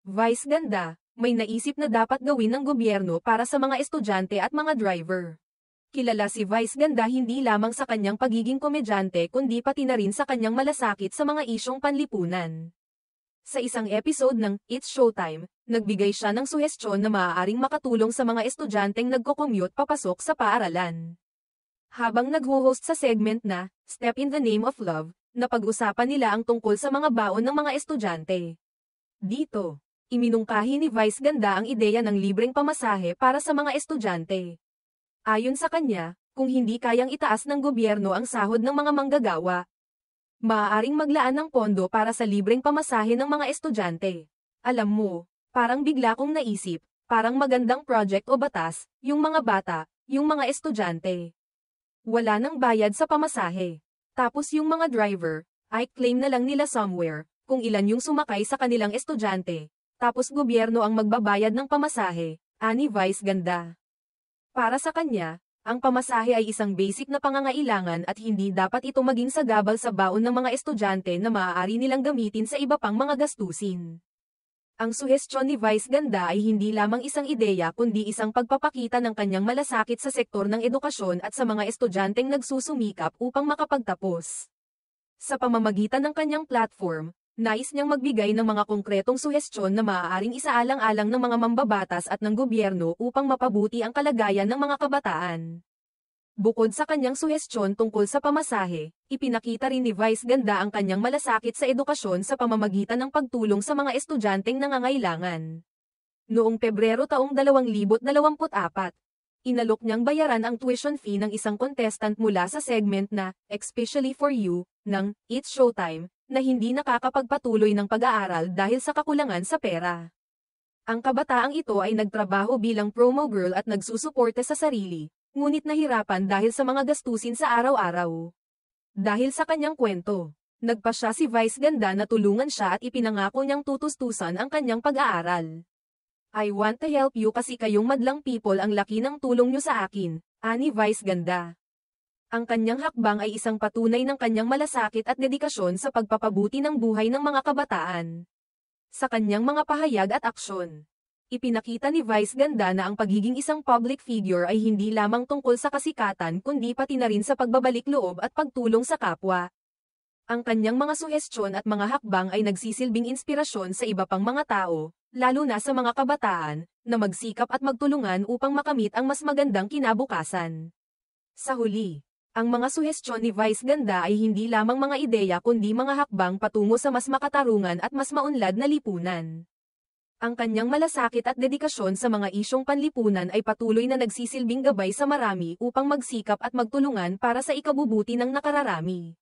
Vice ganda, may naisip na dapat gawin ng gobyerno para sa mga estudyante at mga driver. Kilala si Vice ganda hindi lamang sa kanyang pagiging komedyante kundi pati na rin sa kanyang malasakit sa mga isyong panlipunan. Sa isang episode ng It's Showtime, nagbigay siya ng suhestyon na maaaring makatulong sa mga estudyanteng nagko-commute papasok sa paaralan. Habang nagho-host sa segment na Step in the Name of Love, napag-usapan nila ang tungkol sa mga baon ng mga estudyante. Dito, iminungkahi ni Vice ganda ang ideya ng libreng pamasahe para sa mga estudyante. Ayon sa kanya, kung hindi kayang itaas ng gobyerno ang sahod ng mga manggagawa, maaaring maglaan ng pondo para sa libreng pamasahe ng mga estudyante. Alam mo, parang bigla kong naisip, parang magandang project o batas, yung mga bata, yung mga estudyante. Wala nang bayad sa pamasahe. Tapos yung mga driver, ay claim na lang nila somewhere, kung ilan yung sumakay sa kanilang estudyante. Tapos gobyerno ang magbabayad ng pamasahe, ani Vice ganda. Para sa kanya, ang pamasahe ay isang basic na pangangailangan at hindi dapat ito maging sagabal sa baon ng mga estudyante na maaari nilang gamitin sa iba pang mga gastusin. Ang suhestyon ni Vice ganda ay hindi lamang isang ideya kundi isang pagpapakita ng kanyang malasakit sa sektor ng edukasyon at sa mga estudyanteng nagsusumikap upang makapagtapos. Sa pamamagitan ng kanyang platform, nais niyang magbigay ng mga konkretong suhestyon na maaaring isaalang-alang ng mga mambabatas at ng gobyerno upang mapabuti ang kalagayan ng mga kabataan. Bukod sa kanyang suhestyon tungkol sa pamasahe, ipinakita rin ni Vice ganda ang kanyang malasakit sa edukasyon sa pamamagitan ng pagtulong sa mga estudyanteng nangangailangan. Noong Pebrero taong 2024, inalok niyang bayaran ang tuition fee ng isang contestant mula sa segment na Especially for You ng It's Showtime na hindi nakakapagpatuloy ng pag-aaral dahil sa kakulangan sa pera. Ang kabataang ito ay nagtrabaho bilang promo girl at nagsusuporte sa sarili, ngunit nahirapan dahil sa mga gastusin sa araw-araw. Dahil sa kanyang kwento, nagpasya si Vice ganda na tulungan siya at ipinangako niyang tutustusan ang kanyang pag-aaral. I want to help you kasi kayong madlang people ang laki ng tulong niyo sa akin, ani Vice ganda. Ang kanyang hakbang ay isang patunay ng kanyang malasakit at dedikasyon sa pagpapabuti ng buhay ng mga kabataan. Sa kanyang mga pahayag at aksyon, ipinakita ni Vice ganda na ang pagiging isang public figure ay hindi lamang tungkol sa kasikatan kundi pati na rin sa pagbabalik loob at pagtulong sa kapwa. Ang kanyang mga suhestyon at mga hakbang ay nagsisilbing inspirasyon sa iba pang mga tao, lalo na sa mga kabataan, na magsikap at magtulungan upang makamit ang mas magandang kinabukasan. Sa huli, ang mga suhestyon ni Vice ganda ay hindi lamang mga ideya kundi mga hakbang patungo sa mas makatarungan at mas maunlad na lipunan. Ang kanyang malasakit at dedikasyon sa mga isyong panlipunan ay patuloy na nagsisilbing gabay sa marami upang magsikap at magtulungan para sa ikabubuti ng nakararami.